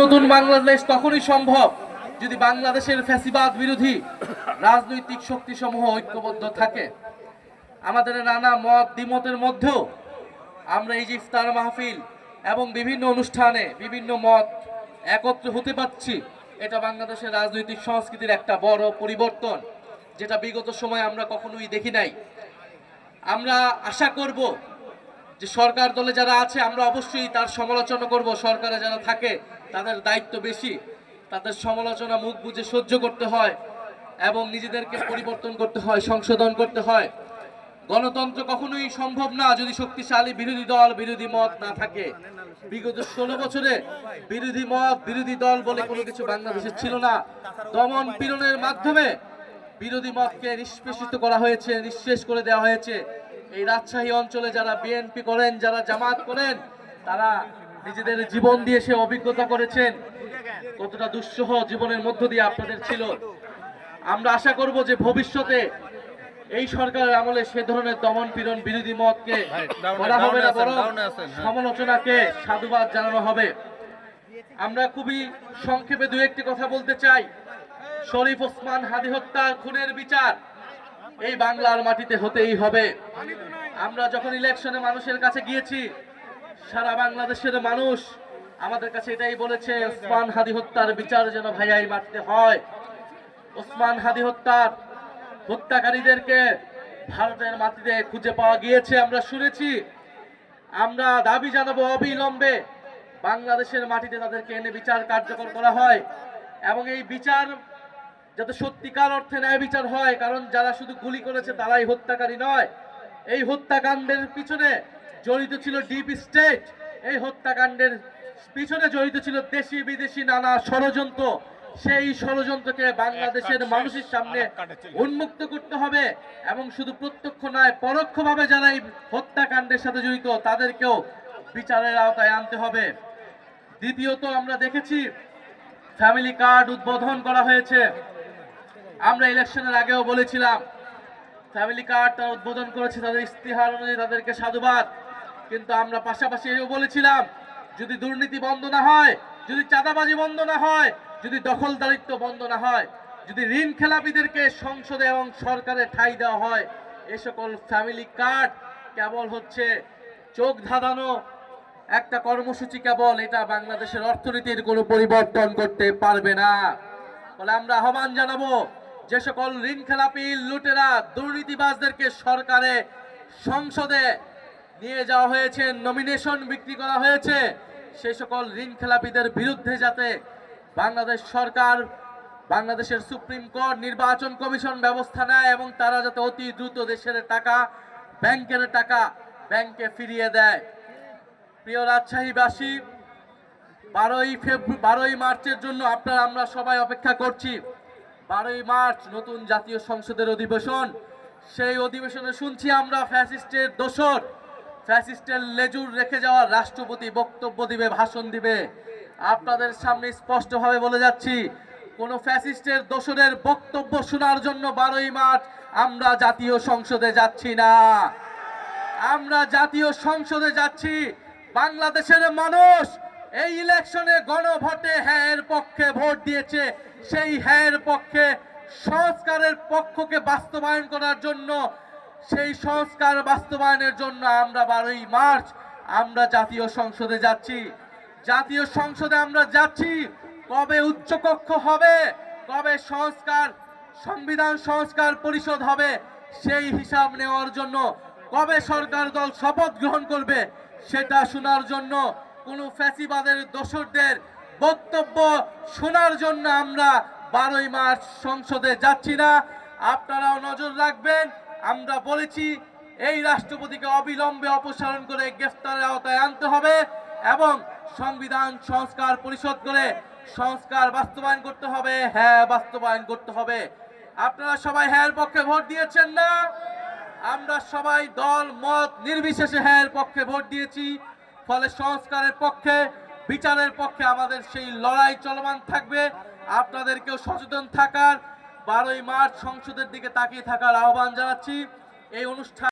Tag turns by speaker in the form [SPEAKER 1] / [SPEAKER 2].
[SPEAKER 1] নতুন বাংলাদেশ তখনই সম্ভব যদি বাংলাদেশের ফ্যাসিবাদ বিরোধী রাজনৈতিক শক্তিসমূহ ঐক্যবদ্ধ থাকে। আমাদের নানা মত দ্বিমতের মধ্যেও আমরা এই যে ইফতার মাহফিল এবং বিভিন্ন অনুষ্ঠানে বিভিন্ন মত একত্র হতে পারছি, এটা বাংলাদেশের রাজনৈতিক সংস্কৃতির একটা বড় পরিবর্তন, যেটা বিগত সময়ে আমরা কখনোই দেখি নাই। আমরা আশা করব যে সরকার দলে যারা আছে আমরা অবশ্যই তার সমালোচনা করব। সরকারে যারা থাকে তাদের দায়িত্ব বেশি, তাদের সমালোচনা মুখ বুজে সহ্য করতে হয় এবং নিজেদেরকে পরিবর্তন করতে হয়, সংশোধন করতে হয়। গণতন্ত্র কখনোই সম্ভব না যদি শক্তিশালী বিরোধী দল বিরোধী মত না থাকে। বিগত 16 বছরে বিরোধী মত বিরোধী দল বলে কোনো কিছু বাংলাদেশে ছিল না। দমন পীড়নের মাধ্যমে বিরোধী মতকে নিষ্পেষিত করা হয়েছে, নিঃশেষ করে দেওয়া হয়েছে। এই রাজশাহী অঞ্চলে যারা বিএনপি করেন, যারা জামাত করেন, তারা নিজেদের জীবন দিয়ে সে অভিজ্ঞতা করেছেন কতটা দুঃসহ জীবনের মধ্য দিয়ে আপনাদের ছিল। আমরা আশা করব যে ভবিষ্যতে এই সরকারের আমলে সে ধরনের দমন পীড়ন বিরোধী মতকে করা হবে না, বরং সমালোচনাকে সাধুবাদ জানানো হবে। আমরা খুবই সংক্ষেপে দু একটি কথা বলতে চাই। শরীফ ওসমান হাদী হত্যার খুনের বিচার এই বাংলার মাটিতে হতেই হবে। আমরা যখন ইলেকশনে মানুষের কাছে গিয়েছি, সারা বাংলাদেশের মানুষ আমাদের কাছে এটাই বলেছে, ওসমান হাদী হত্যার বিচার যেন ভাইয়া এই মাটিতে হয়। ওসমান হাদী হত্যাকারীদেরকে ভারতের মাটিতে খুঁজে পাওয়া গিয়েছে, আমরা শুনেছি। আমরা দাবি জানাবো অবিলম্বে বাংলাদেশের মাটিতে তাদেরকে এনে বিচার কার্যকর করা হয় এবং এই বিচার যাতে সত্যিকার অর্থে ন্যায় বিচার হয়। কারণ যারা শুধু গুলি করেছে তারাই হত্যাকারী নয়। এই হত্যাকাণ্ডের পিছনে জড়িত ছিল ডিপ স্টেট, এই হত্যাকাণ্ডের পিছনে জড়িত ছিল দেশি বিদেশি নানা ষড়যন্ত্র। সেই ষড়যন্ত্রকে বাংলাদেশের মানুষের সামনে উন্মুক্ত করতে হবে এবং শুধু প্রত্যক্ষ নয় পরোক্ষভাবে যারা এই হত্যাকাণ্ডের সাথে জড়িত তাদেরকেও বিচারের আওতায় আনতে হবে। দ্বিতীয়ত, আমরা দেখেছি ফ্যামিলি কার্ড উদ্বোধন করা হয়েছে। আমরা ইলেকশনের আগেও বলেছিলাম ফ্যামিলি কার্ড তারা উদ্বোধন করেছে, তাদের ইস্তিহার অনুযায়ী তাদেরকে সাধুবাদ। কিন্তু আমরা পাশাপাশি এও বলেছিলাম যদি দুর্নীতি বন্ধ না হয়, যদি চাঁদাবাজি বন্ধ না হয়, যদি দখলদারিত্ব বন্ধ না হয়, যদি ঋণ খেলাপিদেরকে সংসদে এবং সরকারে ঠাঁই দেওয়া হয়, এ সকল ফ্যামিলি কার্ড কেবল হচ্ছে চোখ ধাঁধানো একটা কর্মসূচি, কেবল এটা বাংলাদেশের অর্থনীতির কোনো পরিবর্তন করতে পারবে না। ফলে আমরা আহ্বান জানাবো যে সকল ঋণ খেলাপি লুটেরা দুর্নীতিবাজদেরকে সরকারে সংসদে নিয়ে যাওয়া হয়েছে, নমিনেশন বিক্রি করা হয়েছে, সেই সকল ঋণ খেলাপিদের বিরুদ্ধে যাতে বাংলাদেশ সরকার, বাংলাদেশের সুপ্রিম কোর্ট, নির্বাচন কমিশন ব্যবস্থা নেয় এবং তারা যাতে অতি দ্রুত দেশের টাকা, ব্যাংকের টাকা ব্যাংকে ফিরিয়ে দেয়। প্রিয় রাজশাহীবাসী, 12ই মার্চের জন্য আমরা সবাই অপেক্ষা করছি। 12ই মার্চ নতুন জাতীয় সংসদের অধিবেশন। সেই অধিবেশনে শুনছি আমরা ফ্যাসিস্টের দোসর, ফ্যাসিস্টের লেজুর রেখে যাওয়া রাষ্ট্রপতি বক্তব্য দিবে, ভাষণ দিবে। আপনাদের সামনে স্পষ্টভাবে বলে যাচ্ছি, কোন ফ্যাসিস্টের দোসরের বক্তব্য শোনার জন্য 12ই মার্চ আমরা জাতীয় সংসদে যাচ্ছি না। আমরা জাতীয় সংসদে যাচ্ছি বাংলাদেশের মানুষ এই ইলেকশনে গণভোটে হ্যাঁ এর পক্ষে ভোট দিয়েছে, সেই হ্যাঁ এর পক্ষে সংস্কারের পক্ষকে বাস্তবায়ন করার জন্য, সেই সংস্কার বাস্তবায়নের জন্য আমরা 12ই মার্চ আমরা জাতীয় সংসদে যাচ্ছি। জাতীয় সংসদে আমরা যাচ্ছি কবে উচ্চকক্ষ হবে, কবে সংবিধান সংস্কার পরিষদ হবে সেই হিসাব নেওয়ার জন্য, কবে সরকার দল শপথ গ্রহণ করবে সেটা শোনার জন্য, কোন ফ্যাসিবাদের দোসরদের বক্তব্য শোনার জন্য আমরা 12ই মার্চ সংসদে যাচ্ছি না। আপনারাও নজর রাখবেন। আমরা বলেছি এই রাষ্ট্রপতিকে অবিলম্বে অপসারণ করে গ্রেফতারের আওতায় আনতে হবে এবং সংবিধান সংস্কার পরিষদ করে সংস্কার বাস্তবায়ন করতে হবে, হ্যাঁ বাস্তবায়ন করতে হবে। আপনারা সবাই হ্যাঁ এর পক্ষে ভোট দিয়েছেন না? আমরা সবাই দল মত নির্বিশেষে হ্যাঁ এর পক্ষে ভোট দিয়েছি। ফলে সংস্কারের পক্ষে, বিচারের পক্ষে আমাদের সেই লড়াই চলমান থাকবে। আপনাদেরকেও সচেতন থাকার, 12ই মার্চ সংসদের দিকে তাকিয়ে থাকার আহ্বান জানাচ্ছি। এই অনুষ্ঠান